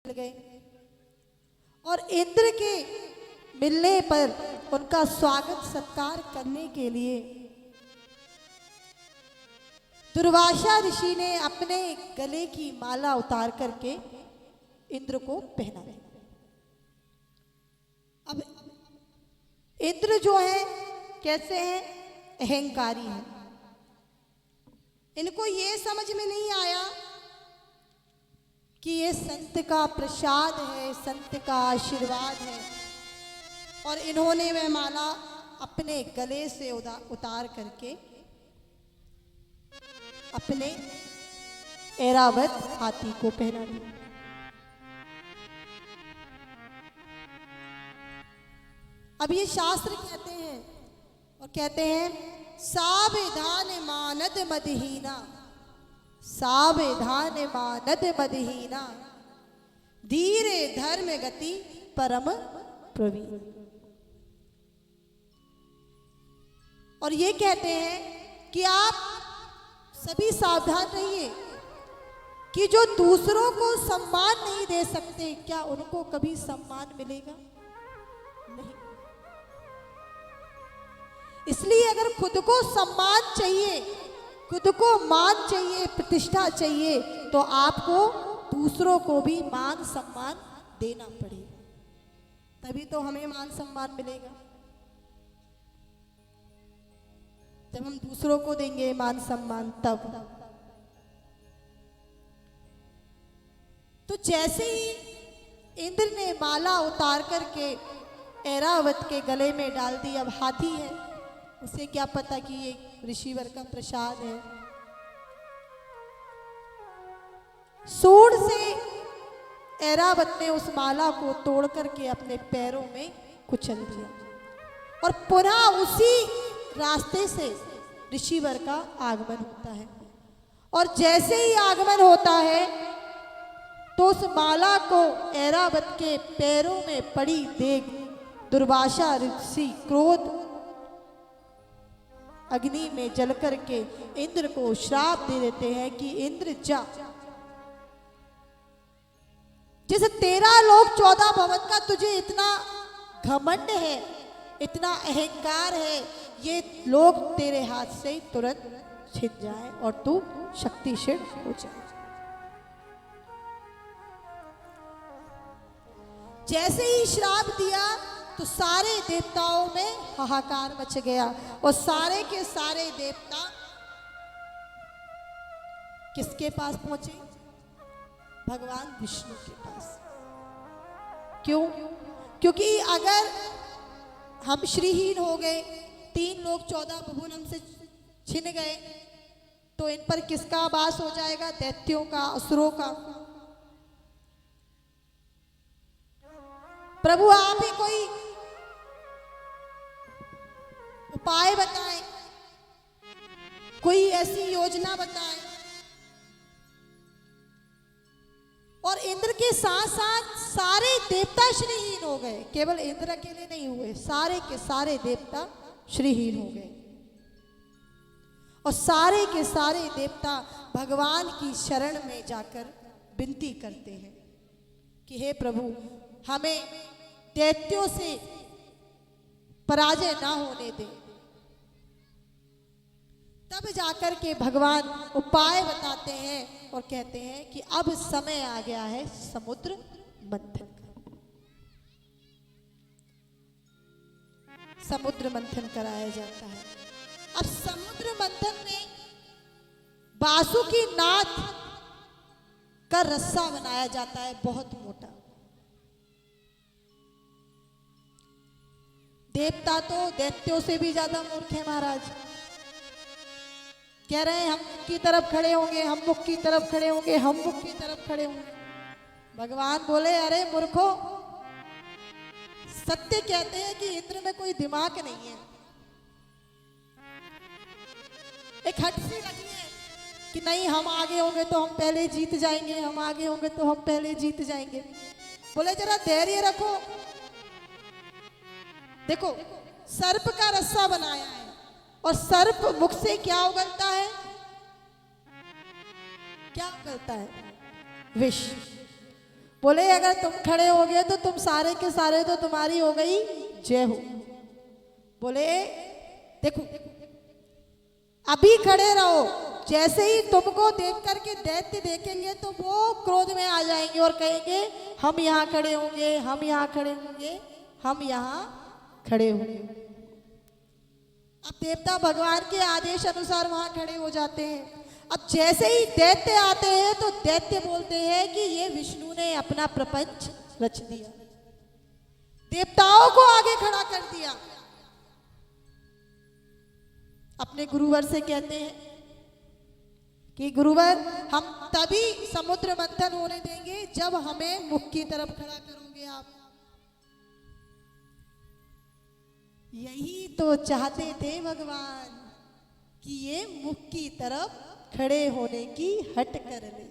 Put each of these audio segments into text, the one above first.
निकल गए और इंद्र के मिलने पर उनका स्वागत सत्कार करने के लिए दुर्वासा ऋषि ने अपने गले की माला उतार करके इंद्र को पहना। अब इंद्र जो है कैसे हैं? अहंकारी हैं। इनको ये समझ में नहीं आया कि ये संत का प्रसाद है, संत का आशीर्वाद है, और इन्होंने वह माला अपने गले से उतार करके अपने ऐरावत हाथी को पहना दी। अब ये शास्त्र कहते हैं और कहते हैं सावधान मानद मदहीना, सावधान मानद मदहीना, धीरे धर्म गति परम प्रवीण। और ये कहते हैं कि आप सभी सावधान रहिए कि जो दूसरों को सम्मान नहीं दे सकते, क्या उनको कभी सम्मान मिलेगा? नहीं। इसलिए अगर खुद को सम्मान चाहिए, खुद को मान चाहिए, प्रतिष्ठा चाहिए, तो आपको दूसरों को भी मान सम्मान देना पड़ेगा, तभी तो हमें मान सम्मान मिलेगा। जब हम दूसरों को देंगे मान सम्मान तब। तो जैसे ही इंद्र ने माला उतार करके ऐरावत के गले में डाल दी, अब हाथी है, उसे क्या पता कि ये ऋषिवर का प्रसाद है। सूंड से ऐरावत ने उस माला को तोड़ करके अपने पैरों में कुचल दिया और पुनः उसी रास्ते से ऋषिवर का आगमन होता है। और जैसे ही आगमन होता है तो उस माला को ऐरावत के पैरों में पड़ी देख दुर्वासा ऋषि क्रोध अग्नि में जल करके इंद्र को श्राप दे देते हैं कि इंद्र जा, जैसे 13 लोक 14 भवन का तुझे इतना घमंड है, इतना अहंकार है, ये लोग तेरे हाथ से तुरंत छिन जाए और तू शक्तिशाली हो जाए। जैसे ही श्राप दिया तो सारे देवताओं में हाहाकार मच गया और सारे के सारे देवता किसके पास पहुंचे? भगवान विष्णु के पास। क्यों? क्योंकि अगर हम श्रीहीन हो गए, 3 लोक 14 भुवन हमसे छिन गए, तो इन पर किसका वास हो जाएगा? दैत्यों का, असुरों का। प्रभु आप ही कोई उपाय बताएं, कोई ऐसी योजना बताएं। और इंद्र के साथ साथ सारे देवता श्रीहीन हो गए, केवल इंद्र अकेले नहीं हुए, सारे के सारे देवता श्रीहीन हो गए। और सारे के सारे देवता भगवान की शरण में जाकर विनती करते हैं कि हे प्रभु हमें दैत्यों से पराजय ना होने दें। तब जाकर के भगवान उपाय बताते हैं और कहते हैं कि अब समय आ गया है समुद्र मंथन का। समुद्र मंथन कराया जाता है। अब समुद्र मंथन में बासुकी नाथ का रस्सा बनाया जाता है, बहुत मोटा। देवता तो दैत्यों से भी ज्यादा मूर्ख है महाराज। कह रहे हैं हम मुख की तरफ खड़े होंगे, हम मुख की तरफ खड़े होंगे, हम मुख की तरफ खड़े होंगे। भगवान बोले अरे मूर्खो, सत्य कहते हैं कि इंद्र में कोई दिमाग नहीं है। एक हट सी लगी है कि नहीं हम आगे होंगे तो हम पहले जीत जाएंगे, हम आगे होंगे तो हम पहले जीत जाएंगे। बोले जरा धैर्य रखो। देखो सर्प का रस्सा बनाया है और सर्प मुख से क्या उगलता है? क्या उगलता है? विष। बोले अगर तुम खड़े हो गए तो तुम सारे के सारे तो तुम्हारी हो गई जय हो। बोले देखो अभी खड़े रहो, जैसे ही तुमको देख करके दैत्य देखेंगे तो वो क्रोध में आ जाएंगे और कहेंगे हम यहाँ खड़े होंगे, हम यहाँ खड़े होंगे, हम यहाँ खड़े होंगे। अब देवता भगवान के आदेश अनुसार वहां खड़े हो जाते हैं। अब जैसे ही दैत्य आते हैं तो दैत्य बोलते हैं कि ये विष्णु ने अपना प्रपंच रच दिया, देवताओं को आगे खड़ा कर दिया। अपने गुरुवर से कहते हैं कि गुरुवर हम तभी समुद्र मंथन होने देंगे जब हमें मुख की तरफ खड़ा करोगे आप। यही तो चाहते थे भगवान कि ये मुख की तरफ खड़े होने की हट कर ले।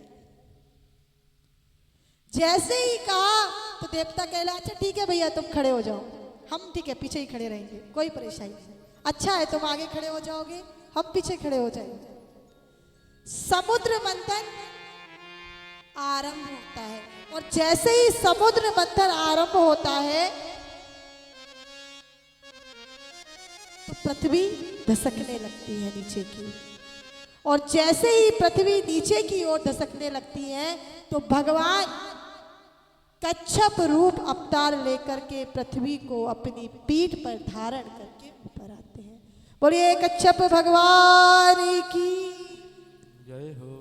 जैसे ही कहा तो देवता कहला अच्छा ठीक है भैया तुम खड़े हो जाओ, हम ठीक है पीछे ही खड़े रहेंगे, कोई परेशानी नहीं। अच्छा है तुम आगे खड़े हो जाओगे, हम पीछे खड़े हो जाएंगे। समुद्र मंथन आरंभ होता है और जैसे ही समुद्र मंथन आरंभ होता है तो पृथ्वी धसकने लगती है नीचे की, और जैसे ही पृथ्वी नीचे की ओर धसकने लगती है तो भगवान कच्छप रूप अवतार लेकर के पृथ्वी को अपनी पीठ पर धारण करके ऊपर आते हैं। बोलिए कच्छप भगवान की जय हो।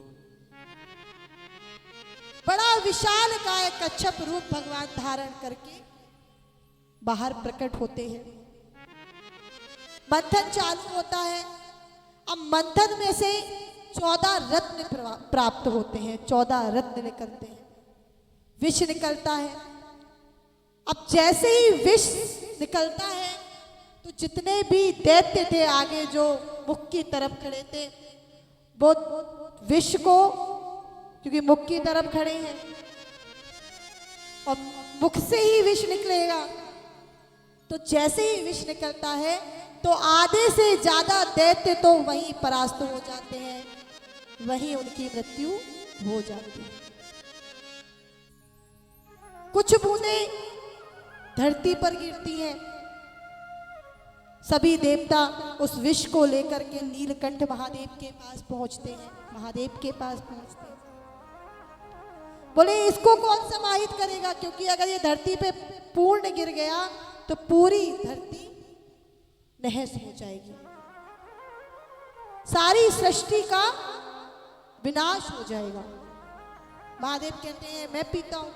बड़ा विशाल काय कच्छप रूप भगवान धारण करके बाहर प्रकट होते हैं। मंथन चालू होता है। अब मंथन में से 14 रत्न प्राप्त होते हैं, 14 रत्न निकलते हैं, विष निकलता है। अब जैसे ही विष निकलता है तो जितने भी दैत्य थे आगे जो मुख की तरफ खड़े थे वो विष को, क्योंकि मुख की तरफ खड़े हैं और मुख से ही विष निकलेगा, तो जैसे ही विष निकलता है तो आधे से ज्यादा दैत्य तो वहीं परास्त हो जाते हैं, वहीं उनकी मृत्यु हो जाती है। कुछ बूंदें धरती पर गिरती हैं। सभी देवता उस विष को लेकर के नीलकंठ महादेव के पास पहुंचते हैं, महादेव के पास पहुंचते हैं। बोले इसको कौन समाहित करेगा, क्योंकि अगर ये धरती पे पूर्ण गिर गया तो पूरी धरती नहस हो जाएगी, सारी सृष्टि का विनाश हो जाएगा। महादेव कहते हैं मैं पीता हूं,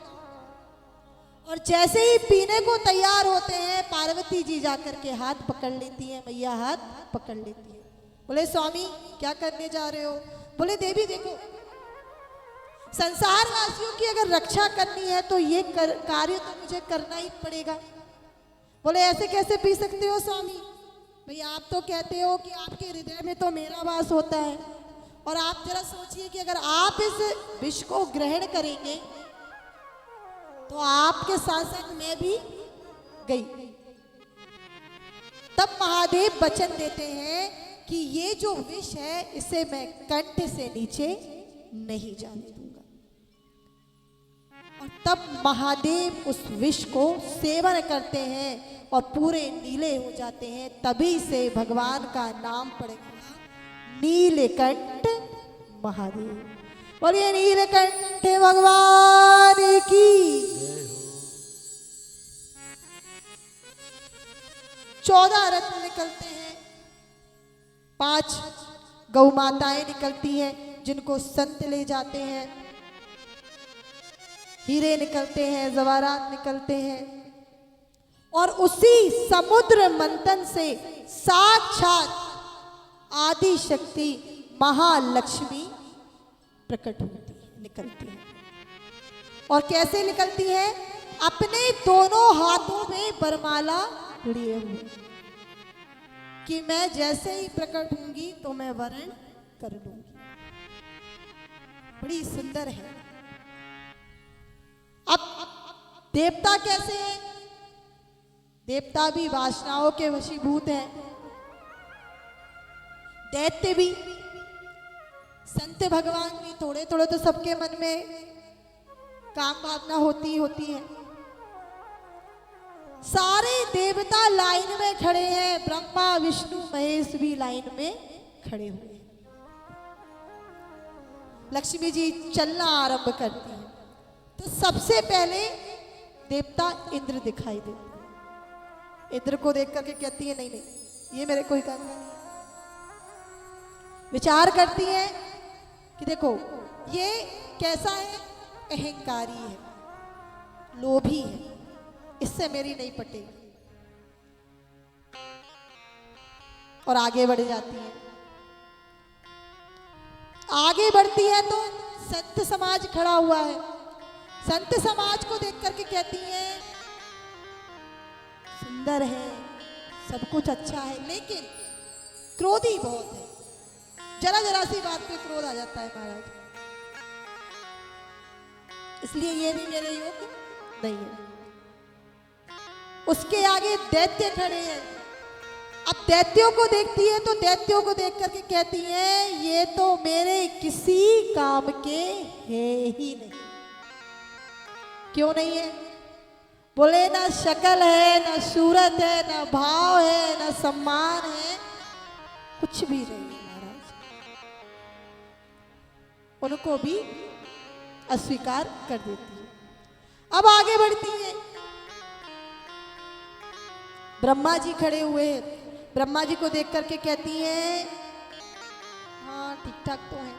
और जैसे ही पीने को तैयार होते हैं पार्वती जी जाकर के हाथ पकड़ लेती हैं, मैया हाथ पकड़ लेती है। बोले स्वामी क्या करने जा रहे हो? बोले देवी देखो संसार वासियों की अगर रक्षा करनी है तो ये कार्य तो मुझे करना ही पड़ेगा। बोले ऐसे कैसे पी सकते हो स्वामी? भैया आप तो कहते हो कि आपके हृदय में तो मेरा वास होता है, और आप जरा सोचिए कि अगर आप इस विष को ग्रहण करेंगे तो आपके साथ साथ मैं भी गई। तब महादेव वचन देते हैं कि ये जो विष है इसे मैं कंठ से नीचे नहीं जाने दूंगा। और तब महादेव उस विष को सेवन करते हैं और पूरे नीले हो जाते हैं। तभी से भगवान का नाम पड़ेगा नीलकंठ महादेव। बोलिए नीलकंठ भगवान की। 14 रत्न निकलते हैं, 5 गौ माताएं निकलती हैं जिनको संत ले जाते हैं, हीरे निकलते हैं, जवारात निकलते हैं, और उसी समुद्र मंथन से साक्षात आदि शक्ति महालक्ष्मी प्रकट होती है, निकलती है। और कैसे निकलती है? अपने दोनों हाथों में वरमाला लिए हुए, कि मैं जैसे ही प्रकट होंगी तो मैं वरण कर लूंगी। बड़ी सुंदर है। अब देवता कैसे हैं? देवता भी वासनाओं के वशीभूत हैं, दैत्य भी, संत भगवान भी थोड़े थोड़े तो सबके मन में काम भावना होती है। सारे देवता लाइन में खड़े हैं, ब्रह्मा विष्णु महेश भी लाइन में खड़े हुए हैं। लक्ष्मी जी चलना आरंभ करती हैं तो सबसे पहले देवता इंद्र दिखाई देते हैं। इंद्र को देख करके कहती है नहीं नहीं ये मेरे कोई काम नहीं। विचार करती है कि देखो ये कैसा है, अहंकारी है, लोभी है, इससे मेरी नहीं पटेगी और आगे बढ़ जाती है। आगे बढ़ती है तो संत समाज खड़ा हुआ है। संत समाज को देख करके कहती है सुंदर है, सब कुछ अच्छा है, लेकिन क्रोधी बहुत है। जरा जरा सी बात पे क्रोध आ जाता है महाराज, इसलिए ये भी मेरे योग्य नहीं है। उसके आगे दैत्य खड़े हैं। अब दैत्यों को देखती है तो दैत्यों को देख करके कहती है ये तो मेरे किसी काम के है ही नहीं। क्यों नहीं है? बोले ना शक्ल है, ना सूरत है, ना भाव है, ना सम्मान है, कुछ भी नहीं है महाराज। उनको भी अस्वीकार कर देती है। अब आगे बढ़ती है। ब्रह्मा जी खड़े हुए हैं। ब्रह्मा जी को देख करके कहती है हाँ ठीक ठाक तो है,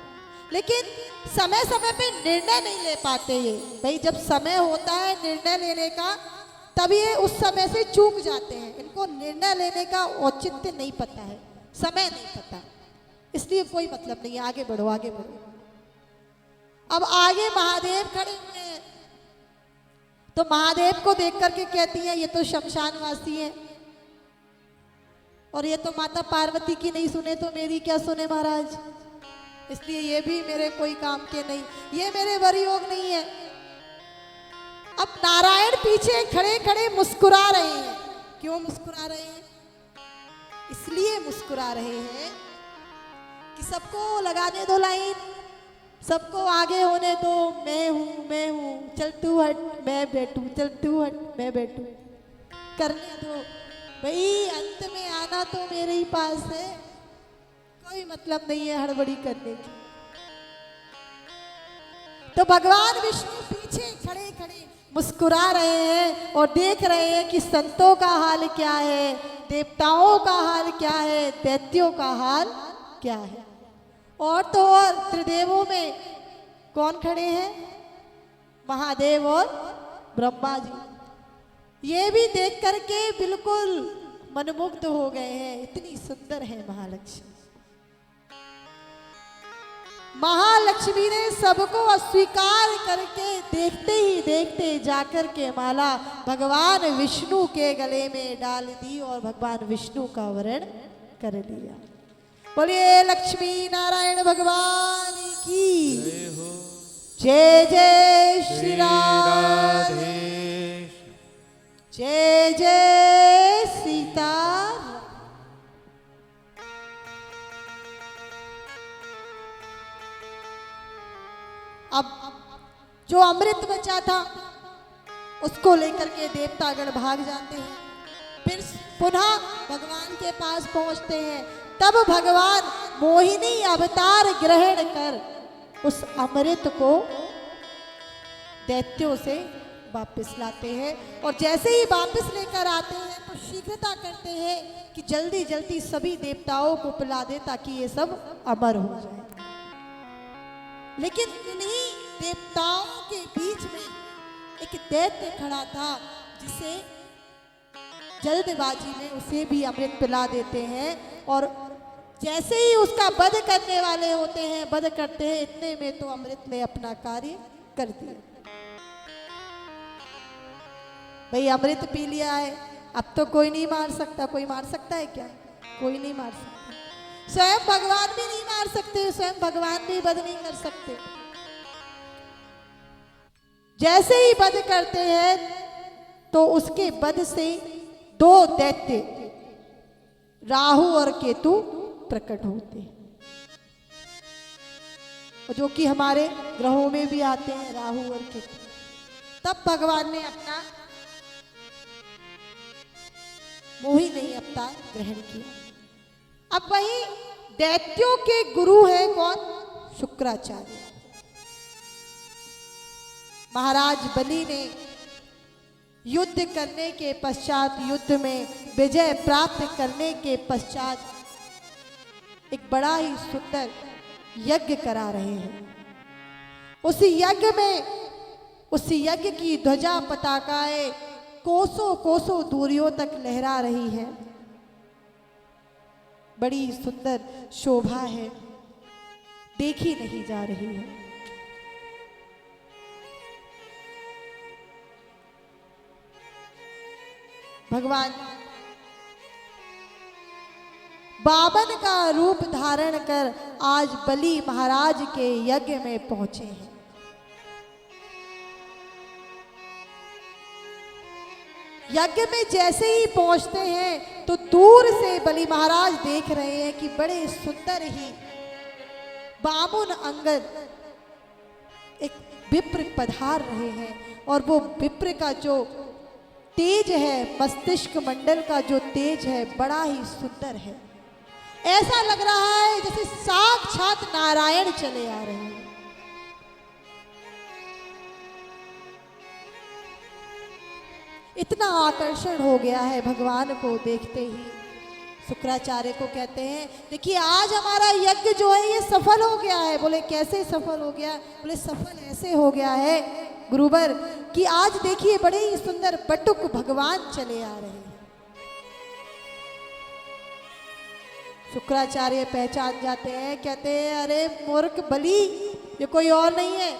लेकिन समय समय पे निर्णय नहीं ले पाते ये। भाई जब समय होता है निर्णय लेने का तब ये उस समय से चूक जाते हैं। इनको निर्णय लेने का औचित्य नहीं पता है, समय नहीं पता, इसलिए कोई मतलब नहीं है। आगे बढ़ो आगे बढ़ो। अब आगे महादेव खड़े हुए हैं तो महादेव को देख करके कहती है ये तो शमशानवासी है और ये तो माता पार्वती की नहीं सुने तो मेरी क्या सुने महाराज, इसलिए ये भी मेरे कोई काम के नहीं, ये मेरे वर योग नहीं है। अब नारायण पीछे खड़े खड़े मुस्कुरा रहे हैं। क्यों मुस्कुरा रहे हैं? इसलिए मुस्कुरा रहे हैं कि सबको लगाने दो लाइन, सबको आगे होने दो। मैं हूं, चल तू हट मैं बैठूं, चल तू हट मैं बैठूं, करने दो भाई। अंत में आना तो मेरे ही पास है, कोई मतलब नहीं है हड़बड़ी करने की। तो भगवान विष्णु पीछे खड़े खड़े मुस्कुरा रहे हैं और देख रहे हैं कि संतों का हाल क्या है, देवताओं का हाल क्या है, दैत्यों का हाल क्या है। और तो और त्रिदेवों में कौन खड़े हैं? महादेव और ब्रह्मा जी। ये भी देख करके बिल्कुल मनमुग्ध हो गए हैं, इतनी सुंदर है महालक्ष्मी। महालक्ष्मी ने सबको अस्वीकार करके देखते ही देखते जाकर के माला भगवान विष्णु के गले में डाल दी और भगवान विष्णु का वरण कर लिया। बोलिए लक्ष्मी नारायण भगवान की जय। जय श्री राधे, जय जय सीता। अब जो अमृत बचा था उसको लेकर के देवतागण भाग जाते हैं। फिर पुनः भगवान के पास पहुंचते हैं। तब भगवान मोहिनी अवतार ग्रहण कर उस अमृत को दैत्यों से वापस लाते हैं। और जैसे ही वापस लेकर आते हैं तो शीघ्रता करते हैं कि जल्दी जल्दी सभी देवताओं को पिला दे ताकि ये सब अमर हो जाए। लेकिन इन्हीं देवताओं के बीच में एक दैत्य खड़ा था जिसे जल्दबाजी में उसे भी अमृत पिला देते हैं। और जैसे ही उसका वध करने वाले होते हैं, वध करते हैं, इतने में तो अमृत ने अपना कार्य कर दिया। भाई अमृत पी लिया है, अब तो कोई नहीं मार सकता। कोई मार सकता है क्या? कोई नहीं मार सकता। स्वयं भगवान भी नहीं मार सकते, स्वयं भगवान भी वध नहीं कर सकते। जैसे ही वध करते हैं तो उसके वध से दो दैत्य राहु और केतु प्रकट होते हैं, जो कि हमारे ग्रहों में भी आते हैं, राहु और केतु। तब भगवान ने अपना मोही नहीं अवतार ग्रहण किया। अब वही दैत्यों के गुरु है कौन? शुक्राचार्य। महाराज बलि ने युद्ध करने के पश्चात, युद्ध में विजय प्राप्त करने के पश्चात एक बड़ा ही सुंदर यज्ञ करा रहे हैं। उस यज्ञ में, उस यज्ञ की ध्वजा पताकाएं कोसों कोसों दूरियों तक लहरा रही है। बड़ी सुंदर शोभा है, देखी नहीं जा रही है। भगवान बावन का रूप धारण कर आज बलि महाराज के यज्ञ में पहुंचे हैं। यज्ञ में जैसे ही पहुंचते हैं तो दूर से बलि महाराज देख रहे हैं कि बड़े सुंदर ही बामुन अंगद एक विप्र पधार रहे हैं। और वो विप्र का जो तेज है, मस्तिष्क मंडल का जो तेज है, बड़ा ही सुंदर है। ऐसा लग रहा है जैसे साक्षात नारायण चले आ रहे हैं। इतना आकर्षण हो गया है भगवान को देखते ही। शुक्राचार्य को कहते हैं, देखिए आज हमारा यज्ञ जो है ये सफल हो गया है। बोले कैसे सफल हो गया? बोले सफल ऐसे हो गया है गुरुवर कि आज देखिए बड़े ही सुंदर बटुक भगवान चले आ रहे हैं। शुक्राचार्य पहचान जाते हैं, कहते हैं अरे मूर्ख बलि, ये कोई और नहीं है,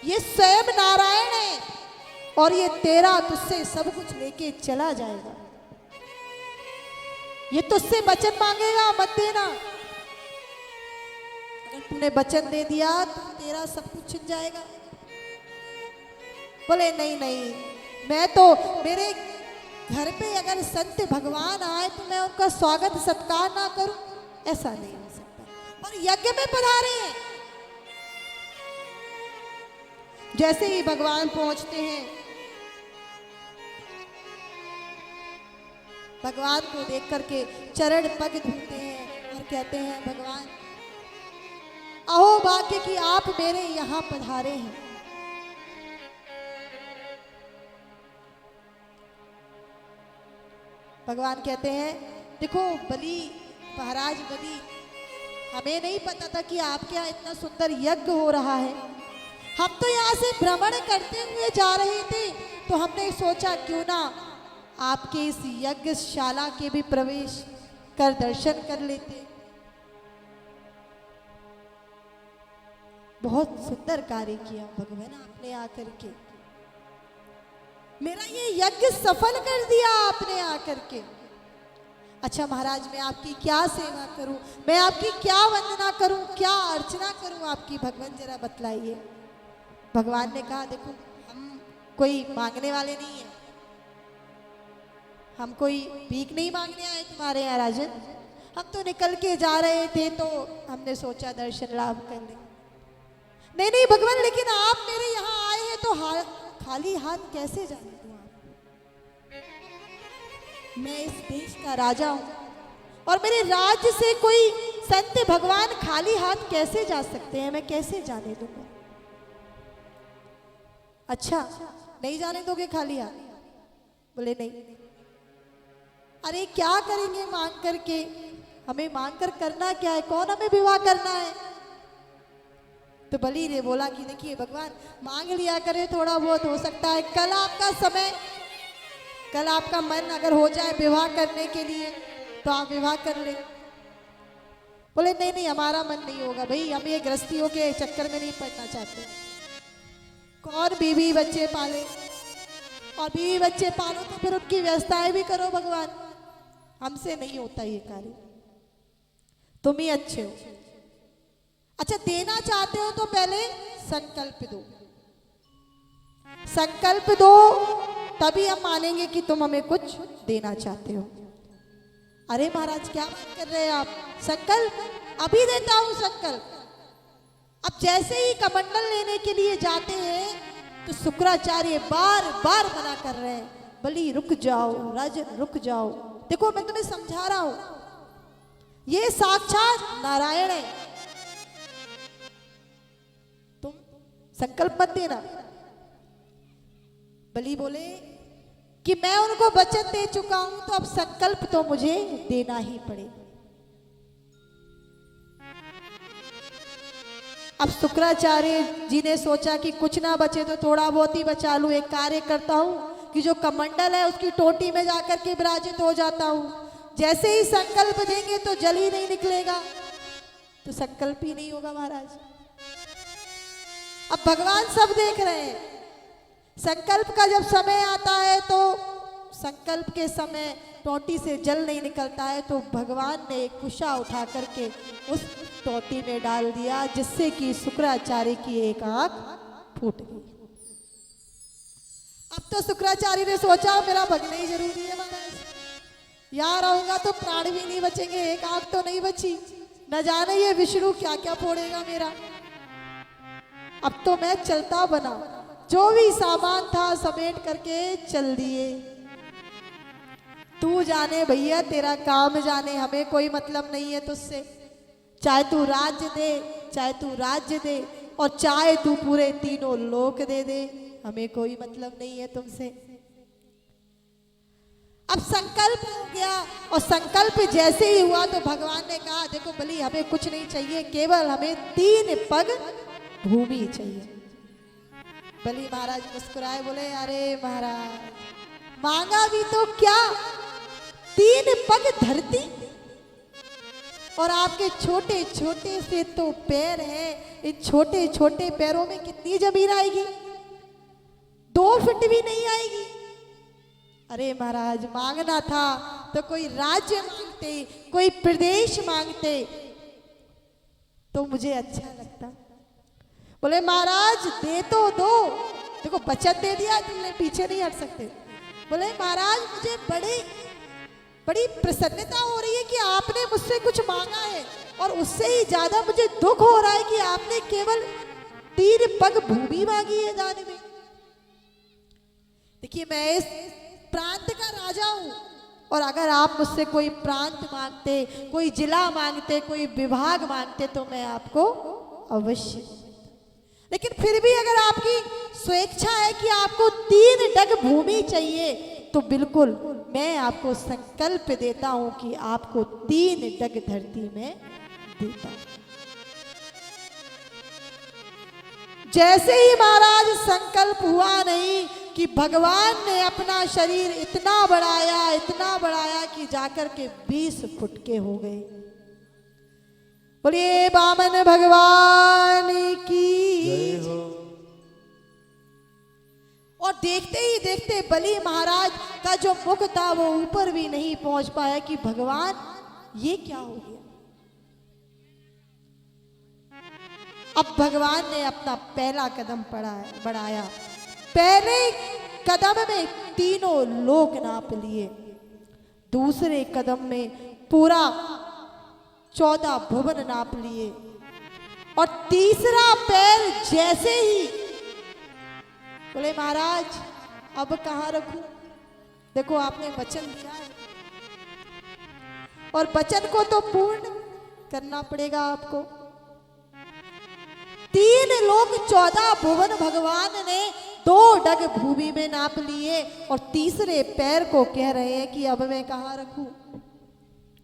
ये स्वयं नारायण है और ये तेरा तुझसे सब कुछ लेके चला जाएगा। ये तुझसे वचन मांगेगा, मत देना। अगर तूने वचन दे दिया तो तेरा सब कुछ छिन जाएगा। बोले नहीं नहीं, मैं तो मेरे घर पे अगर संत भगवान आए तो मैं उनका स्वागत सत्कार ना करूं, ऐसा नहीं हो सकता। और यज्ञ में पधारे हैं। जैसे ही भगवान पहुंचते हैं, भगवान को देख करके चरण पग धुलते हैं और कहते हैं भगवान अहो भाग्य कि आप मेरे यहां पधारे हैं। भगवान कहते हैं देखो बलि महाराज, बलि हमें नहीं पता था कि आपके यहाँ इतना सुंदर यज्ञ हो रहा है। हम तो यहाँ से भ्रमण करते हुए जा रहे थे तो हमने सोचा क्यों ना आपके इस यज्ञशाला के भी प्रवेश कर दर्शन कर लेते। बहुत सुंदर कार्य किया भगवान आपने आकर के, मेरा ये यज्ञ सफल कर दिया आपने आकर के। अच्छा महाराज, मैं आपकी क्या सेवा करूं, मैं आपकी क्या वंदना करूं, क्या अर्चना करूं आपकी, भगवान जरा बतलाइए। भगवान ने कहा देखो हम कोई मांगने वाले नहीं है, हम कोई भीख नहीं मांगने आए तुम्हारे यहाँ राजन। हम तो निकल के जा रहे थे तो हमने सोचा दर्शन लाभ कर ले। नहीं नहीं भगवान, लेकिन आप मेरे यहाँ आए हैं तो खाली हाथ कैसे जाने दूं आप? मैं इस देश का राजा हूं और मेरे राज्य से कोई संत भगवान खाली हाथ कैसे जा सकते हैं, मैं कैसे जाने दूंगा? अच्छा नहीं जाने दोगे खाली हाथ? बोले नहीं। अरे क्या करेंगे मांग करके, हमें मांग कर करना क्या है, कौन हमें विवाह करना है? तो बलि ने बोला कि देखिए भगवान मांग लिया करे, थोड़ा बहुत हो सकता है कल आपका समय, कल आपका मन अगर हो जाए विवाह करने के लिए तो आप विवाह कर ले। बोले नहीं नहीं हमारा मन नहीं होगा भाई, हम ये गृहस्थियों के चक्कर में नहीं पड़ना चाहते। कौन बीवी बच्चे पाले, और बीवी बच्चे पालो तो फिर उनकी व्यवस्थाएं भी करो भगवान, हमसे नहीं होता ये कार्य, तुम ही अच्छे हो। अच्छा देना चाहते हो तो पहले संकल्प दो, संकल्प दो तभी हम मानेंगे कि तुम हमें कुछ देना चाहते हो। अरे महाराज क्या बात कर रहे हैं आप, संकल्प अभी देता हूं संकल्प। अब जैसे ही कमंडल लेने के लिए जाते हैं तो शुक्राचार्य बार बार मना कर रहे हैं, बलि रुक जाओ, राजन रुक जाओ। देखो मैं तुम्हें समझा रहा हूं, ये साक्षात नारायण है, तुम संकल्प मत देना। बलि बोले कि मैं उनको वचन दे चुका हूं, तो अब संकल्प तो मुझे देना ही पड़ेगा। अब शुक्राचार्य जी ने सोचा कि कुछ ना बचे तो थोड़ा बहुत ही बचा लूं। एक कार्य करता हूं कि जो कमंडल है उसकी टोटी में जाकर के विराजित हो जाता हूं, जैसे ही संकल्प देंगे तो जल ही नहीं निकलेगा, तो संकल्प ही नहीं होगा महाराज। अब भगवान सब देख रहे हैं, संकल्प का जब समय आता है तो संकल्प के समय टोटी से जल नहीं निकलता है, तो भगवान ने एक कुशा उठा करके उस टोटी में डाल दिया, जिससे कि शुक्राचार्य की एक आंख फूट गई। अब तो शुक्राचार्य ने सोचा मेरा भगना ही जरूरी है महाराज, यहाँ रहूंगा तो प्राण भी नहीं बचेंगे, एक आंख तो नहीं बची, न जाने ये विष्णु क्या क्या फोड़ेगा मेरा। अब तो मैं चलता बना, जो भी सामान था समेट करके चल दिए। तू जाने भैया, तेरा काम जाने, हमें कोई मतलब नहीं है तुझसे। चाहे तू राज्य दे, चाहे तू राज्य दे, और चाहे तू पूरे तीनों लोक दे दे, हमें कोई मतलब नहीं है तुमसे। अब संकल्प हो गया, और संकल्प जैसे ही हुआ तो भगवान ने कहा देखो बलि, हमें कुछ नहीं चाहिए, केवल हमें 3 पग भूमि चाहिए। बलि महाराज मुस्कुराए, बोले अरे महाराज मांगा भी तो क्या, 3 पग धरती, और आपके छोटे छोटे से तो पैर हैं, इन छोटे छोटे पैरों में कितनी जमीन आएगी, 2 फीट भी नहीं आएगी। अरे महाराज मांगना था तो कोई राज्य मांगते, कोई प्रदेश मांगते तो मुझे अच्छा लगता। बोले महाराज दे तो दो, देखो वचन दे दिया तुमने, पीछे नहीं हट सकते। बोले महाराज मुझे बड़ी प्रसन्नता हो रही है कि आपने मुझसे कुछ मांगा है, और उससे ही ज्यादा मुझे दुख हो रहा है कि आपने केवल 3 पग भूमि मांगी है दान में। देखिए मैं इस प्रांत का राजा हूं, और अगर आप मुझसे कोई प्रांत मांगते, कोई जिला मांगते, कोई विभाग मांगते तो मैं आपको अवश्य, लेकिन फिर भी अगर आपकी स्वेच्छा है कि आपको 3 डग भूमि चाहिए, तो बिल्कुल मैं आपको संकल्प देता हूं कि आपको 3 डग धरती में देता हूं। जैसे ही महाराज संकल्प हुआ नहीं कि भगवान ने अपना शरीर इतना बढ़ाया कि जाकर के 20 फुट के हो गए। बोलिए वामन भगवान की जय हो। और देखते ही देखते बलि महाराज का जो मुख था वो ऊपर भी नहीं पहुंच पाया कि भगवान ये क्या हो गया। अब भगवान ने अपना पहला कदम बढ़ाया, पहले कदम में तीनों लोक नाप लिए, दूसरे कदम में पूरा 14 भुवन नाप लिए, और तीसरा पैर जैसे ही बोले महाराज अब कहाँ रखूं, देखो आपने वचन दिया है और वचन को तो पूर्ण करना पड़ेगा आपको। 3 लोक 14 भुवन भगवान ने 2 डग भूमि में नाप लिए, और तीसरे पैर को कह रहे हैं कि अब मैं कहाँ रखूं,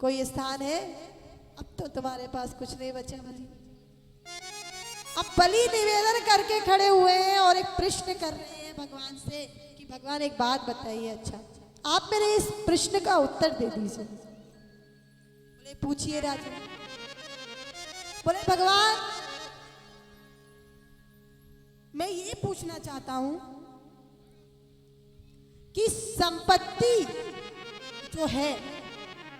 कोई स्थान है, अब तो तुम्हारे पास कुछ नहीं बचा बलि। अब बलि निवेदन करके खड़े हुए हैं और एक प्रश्न कर रहे हैं भगवान से कि भगवान एक बात बताइए, अच्छा आप मेरे इस प्रश्न का उत्तर दे दीजिए। बोले पूछिए राजा। बोले भगवान मैं ये पूछना चाहता हूं कि संपत्ति जो है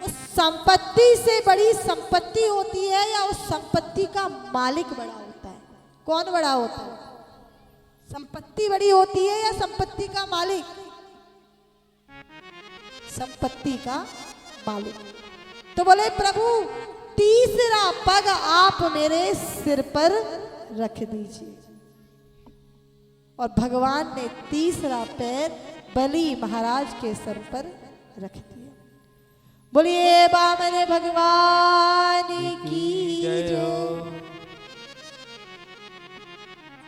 उस संपत्ति से बड़ी संपत्ति होती है या उस संपत्ति का मालिक बड़ा होता है? कौन बड़ा होता है? संपत्ति बड़ी होती है या संपत्ति का मालिक? संपत्ति का मालिक। तो बोले प्रभु तीसरा पग आप मेरे सिर पर रख दीजिए। और भगवान ने तीसरा पैर बलि महाराज के सर पर रख दिया। बोलिए बामन भगवान की जय हो। जय।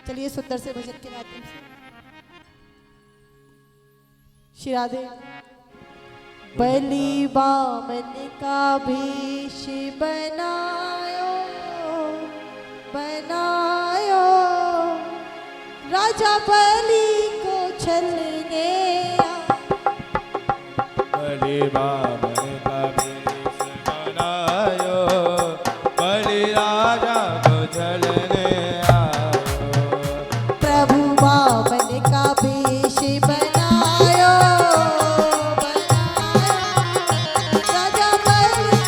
चलिए सुंदर से भजन के माध्यम से श्री राधे। बलि बामन का भेष बनायो बनायो, राजा बलि को छलने बलि बामन का भेष बनायो, बलि राजा को छलने आयो। प्रभु बामन का भेष बनायो बनायो, राजा बलि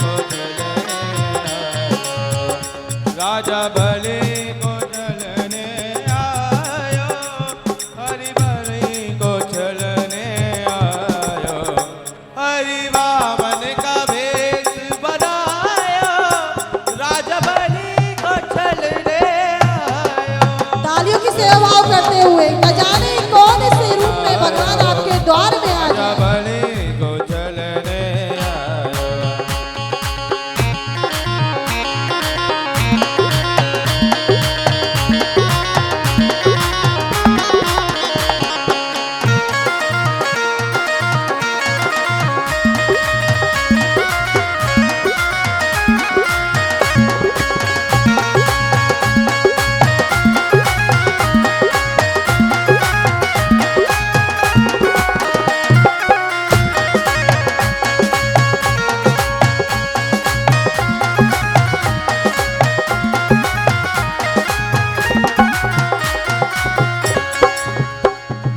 को छलने राजा बलि को चलने आयो, हरि बलि को चलने आयो। हरि वामन का भेष बनायो, राजा बलि को चलने आयो। तालियों की सेवा भाव करते हुए न जाने कौन से रूप में भगवान आपके द्वार में आ राजा जाए। बलि को चलने आयो।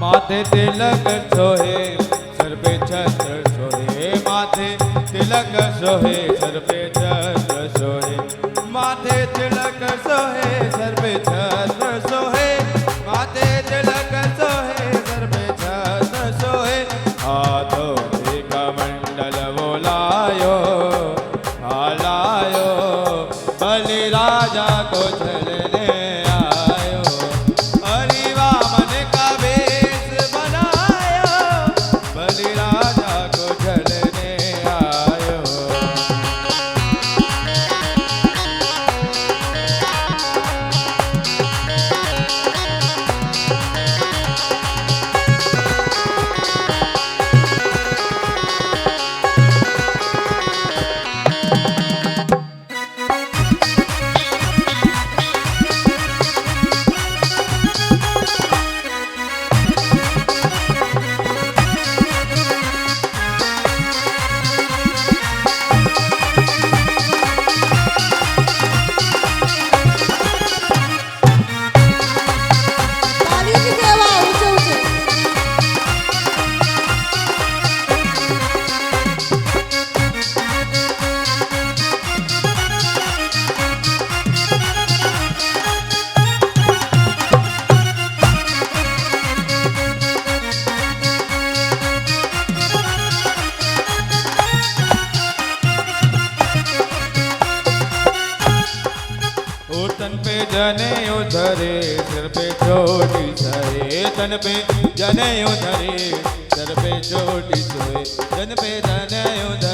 माथे तिलक सोहे सर पे छत्र सोहे, माथे तिलक सोहे सर पे छत्र सोहे। माथे तिलक सोहे सर पे छत्र सोहे, माथे तिलक सोहे सर पे छत्र सोहे। हाथों में कमंडल वो लायो लायो, बलि राजा को छलने आयो। हरि वामन का भेष बनायो, बलि राजा को छलने आयो। तालियों की सेवा ऊंचे ऊंचे। तन पे जने उधरे सिर पे चोटी सरे, तन पे जने उधरे सिर पे चोटी सोए, तन पे जने उधरे